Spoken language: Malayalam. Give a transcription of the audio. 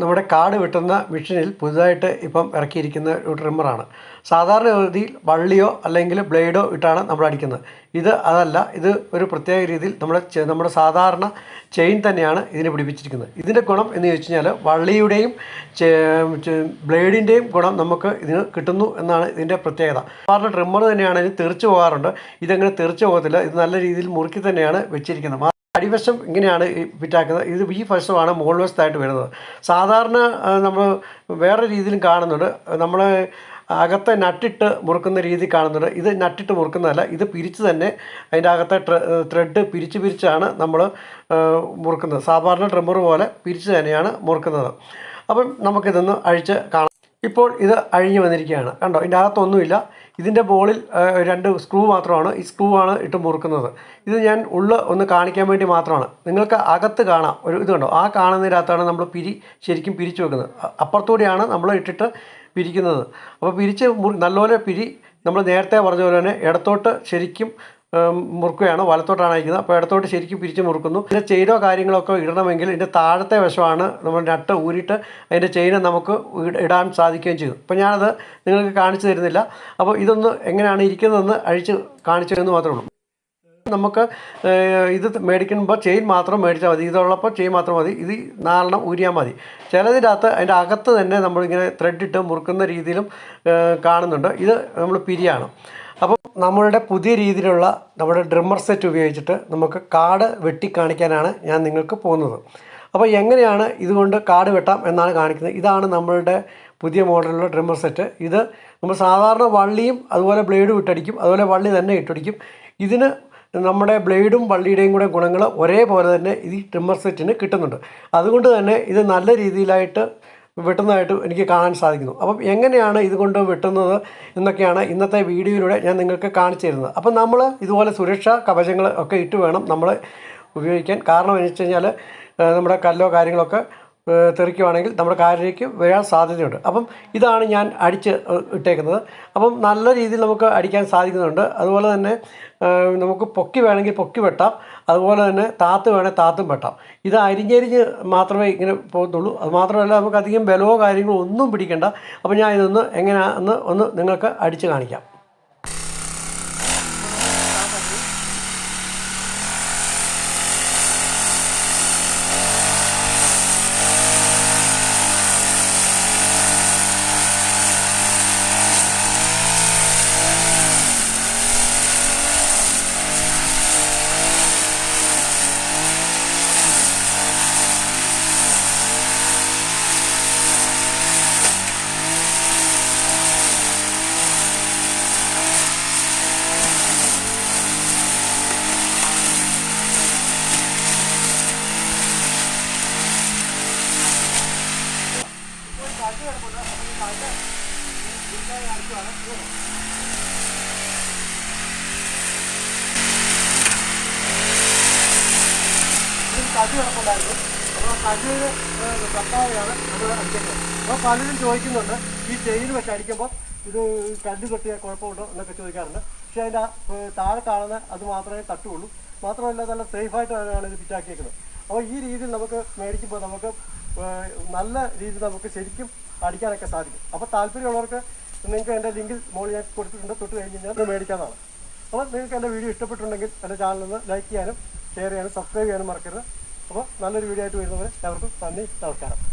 നമ്മുടെ കാട് വെട്ടുന്ന മെഷീനിൽ പുതുതായിട്ട് ഇപ്പം ഇറക്കിയിരിക്കുന്ന ഒരു ട്രിമ്മറാണ്. സാധാരണ രീതിയിൽ വള്ളിയോ അല്ലെങ്കിൽ ബ്ലേഡോ ഇട്ടാണ് നമ്മൾ അടിക്കുന്നത്. ഇത് അതല്ല, ഇത് ഒരു പ്രത്യേക രീതിയിൽ നമ്മുടെ സാധാരണ ചെയിൻ തന്നെയാണ് ഇതിന് പിടിപ്പിച്ചിരിക്കുന്നത്. ഇതിൻ്റെ ഗുണം എന്ന് ചോദിച്ചു കഴിഞ്ഞാൽ വള്ളിയുടെയും ബ്ലേഡിൻ്റെയും ഗുണം നമുക്ക് ഇതിന് കിട്ടുന്നു എന്നാണ് ഇതിൻ്റെ പ്രത്യേകത. സാധാരണ ട്രിമ്മർ തന്നെയാണ് ഇത് തെറിച്ച് പോകാറുണ്ട്. ഇതങ്ങനെ തെറിച്ച് പോകത്തില്ല. ഇത് നല്ല രീതിയിൽ മുറുക്കി തന്നെയാണ് വെച്ചിരിക്കുന്നത്. അടിവശം ഇങ്ങനെയാണ് ഫിറ്റാക്കുന്നത്. ഇത് ഈ വശമാണ് മുകൾ വശത്തായിട്ട് വരുന്നത്. സാധാരണ നമ്മൾ വേറെ രീതിയിലും കാണുന്നുണ്ട്. നമ്മൾ അകത്തെ നട്ടിട്ട് മുറുക്കുന്ന രീതി കാണുന്നുണ്ട്. ഇത് നട്ടിട്ട് മുറുക്കുന്നതല്ല, ഇത് പിരിച്ച് തന്നെ അതിൻ്റെ അകത്തെ ത്രെഡ് പിരിച്ചാണ് നമ്മൾ മുറുക്കുന്നത്. സാധാരണ ട്രിമ്മർ പോലെ പിരിച്ച് തന്നെയാണ് മുറുക്കുന്നത്. അപ്പം നമുക്കിതൊന്ന് അഴിച്ച് കാണാം. ഇപ്പോൾ ഇത് അഴിഞ്ഞ് വന്നിരിക്കുകയാണ്. കണ്ടോ, ഇതിൻ്റെ അകത്തൊന്നുമില്ല. ഇതിൻ്റെ ബോളിൽ 2 സ്ക്രൂ മാത്രമാണ്. ഈ സ്ക്രൂ ആണ് ഇട്ട് മുറുക്കുന്നത്. ഇത് ഞാൻ ഒന്ന് കാണിക്കാൻ വേണ്ടി മാത്രമാണ്. നിങ്ങൾക്ക് അകത്ത് കാണാം ഒരു ഇത് കണ്ടോ, ആ കാണുന്നതിനകത്താണ് നമ്മൾ ശരിക്കും പിരിച്ചു വെക്കുന്നത്. അപ്പുറത്തൂടെയാണ് നമ്മൾ ഇട്ടിട്ട് പിരിക്കുന്നത്. അപ്പോൾ നല്ലപോലെ നമ്മൾ നേരത്തെ പറഞ്ഞ പോലെ തന്നെ ഇടത്തോട്ട് ശരിക്കും മുറുക്കുകയാണ്, വലത്തോട്ടാണ് അയക്കുന്നത്. അപ്പോൾ ഇടത്തോട്ട് ശരിക്കും പിരിച്ച് മുറുക്കുന്നു. ഇതിൻ്റെ ചെയിനോ കാര്യങ്ങളൊക്കെ ഇടണമെങ്കിൽ ഇതിൻ്റെ താഴത്തെ വശമാണ് നമ്മൾ നട്ട് ഊരിയിട്ട് അതിൻ്റെ ചെയിന് നമുക്ക് ഇടാൻ സാധിക്കുകയും ചെയ്തു. അപ്പോൾ ഞാനത് നിങ്ങൾക്ക് കാണിച്ചു തരുന്നില്ല. അപ്പോൾ ഇതൊന്ന് എങ്ങനെയാണ് ഇരിക്കുന്നതെന്ന് അഴിച്ച് കാണിച്ചു തരുന്നത് മാത്രമേ ഉള്ളൂ. നമുക്ക് ഇത് മേടിക്കുമ്പോൾ ചെയിൻ മാത്രം മേടിച്ചാൽ മതി. ഇതുള്ളപ്പോൾ ചെയിൻ മാത്രം മതി. ഇത് 4 ഊരിയാൽ മതി. ചിലതിനകത്ത് അതിൻ്റെ അകത്ത് തന്നെ നമ്മളിങ്ങനെ ത്രെഡ് ഇട്ട് മുറുക്കുന്ന രീതിയിലും കാണുന്നുണ്ട്. ഇത് നമ്മൾ പിരിയാണ്. അപ്പം നമ്മളുടെ പുതിയ രീതിയിലുള്ള നമ്മുടെ ഡ്രിമ്മർ സെറ്റ് ഉപയോഗിച്ചിട്ട് നമുക്ക് കാട് വെട്ടി കാണിക്കാനാണ് ഞാൻ നിങ്ങൾക്ക് പോകുന്നത്. അപ്പോൾ എങ്ങനെയാണ് ഇതുകൊണ്ട് കാട് വെട്ടാം എന്നാണ് കാണിക്കുന്നത്. ഇതാണ് നമ്മളുടെ പുതിയ മോഡലുള്ള ഡ്രിമ്മർ സെറ്റ്. ഇത് നമ്മൾ സാധാരണ വള്ളിയും അതുപോലെ ബ്ലേഡും ഇട്ടടിക്കും, അതുപോലെ വള്ളി തന്നെ ഇട്ടടിക്കും. ഇതിന് നമ്മുടെ ബ്ലേഡും വള്ളിയുടെയും കൂടെ ഗുണങ്ങൾ ഒരേപോലെ തന്നെ ഈ ട്രിമ്മർ സെറ്റിന് കിട്ടുന്നുണ്ട്. അതുകൊണ്ട് തന്നെ ഇത് നല്ല രീതിയിലായിട്ട് വെട്ടുന്നതായിട്ട് എനിക്ക് കാണാൻ സാധിക്കുന്നു. അപ്പം എങ്ങനെയാണ് ഇതുകൊണ്ട് വെട്ടുന്നത് എന്നൊക്കെയാണ് ഇന്നത്തെ വീഡിയോയിലൂടെ ഞാൻ നിങ്ങൾക്ക് കാണിച്ചു തരുന്നത്. അപ്പം നമ്മൾ ഇതുപോലെ സുരക്ഷാ കവചങ്ങൾ ഒക്കെ ഇട്ട് വേണം നമ്മൾ ഉപയോഗിക്കാൻ. കാരണം എന്ന് വെച്ച് കഴിഞ്ഞാൽ നമ്മുടെ കല്ലോ കാര്യങ്ങളൊക്കെ തെറിക്കുവാണെങ്കിൽ നമ്മുടെ കാലിലേക്ക് വീഴാൻ സാധ്യതയുണ്ട്. അപ്പം ഇതാണ് ഞാൻ അടിച്ച് ഇട്ടേക്കുന്നത്. അപ്പം നല്ല രീതിയിൽ നമുക്ക് അടിക്കാൻ സാധിക്കുന്നുണ്ട്. അതുപോലെ തന്നെ നമുക്ക് പൊക്കി വേണമെങ്കിൽ പൊക്കി വെട്ടാം, അതുപോലെ തന്നെ താത്ത് വേണമെങ്കിൽ താത്തും വെട്ടാം. ഇത് അരിഞ്ഞരിഞ്ഞ് മാത്രമേ ഇങ്ങനെ പോകത്തുള്ളൂ. അത് മാത്രമല്ല നമുക്ക് അധികം ബലമോ കാര്യങ്ങളോ ഒന്നും പിടിക്കണ്ട. അപ്പോൾ ഞാൻ ഇതൊന്ന് എങ്ങനെയാണെന്ന് നിങ്ങൾക്ക് അടിച്ച് കാണിക്കാം. കല്ല് കിടപ്പുണ്ടായിരുന്നു. അപ്പോൾ കല്ലിന് കത്താതെയാണ് നമ്മൾ അടിക്കുന്നത്. അപ്പോൾ പലരും ചോദിക്കുന്നുണ്ട്, ഈ ചെയിൻ വെച്ച് അടിക്കുമ്പോൾ ഇത് കല്ല് കെട്ടിയാൽ കുഴപ്പമുണ്ടോ എന്നൊക്കെ ചോദിക്കാറുണ്ട്. പക്ഷേ അതിൻ്റെ താഴെ കാണുന്ന അത് മാത്രമേ തട്ടുള്ളൂ. മാത്രമല്ല നല്ല സേഫായിട്ട് തന്നെയാണ് ഇത് ഫിറ്റാക്കിയേക്കുന്നത്. അപ്പോൾ ഈ രീതിയിൽ നമുക്ക് മേടിക്കുമ്പോൾ നമുക്ക് നല്ല രീതിയിൽ നമുക്ക് ശരിക്കും അടിക്കാനൊക്കെ സാധിക്കും. അപ്പോൾ താല്പര്യമുള്ളവർക്ക് നിങ്ങൾക്ക് എൻ്റെ ലിങ്കിൽ മുകളിൽ ഞാൻ കൊടുത്തിട്ടുണ്ട്, തൊട്ട് കഴിഞ്ഞ് കഴിഞ്ഞാൽ മേടിക്കാവുന്നതാണ്. അപ്പോൾ നിങ്ങൾക്ക് എൻ്റെ വീഡിയോ ഇഷ്ടപ്പെട്ടിട്ടുണ്ടെങ്കിൽ എൻ്റെ ചാനലിൽ നിന്ന് ലൈക്ക് ചെയ്യാനും ഷെയർ ചെയ്യാനും സബ്സ്ക്രൈബ് ചെയ്യാനും മറക്കരുത്. അപ്പോൾ നല്ലൊരു വീഡിയോ ആയിട്ട് വരുന്നവരെ എല്ലാവർക്കും നന്ദി, നമസ്കാരം.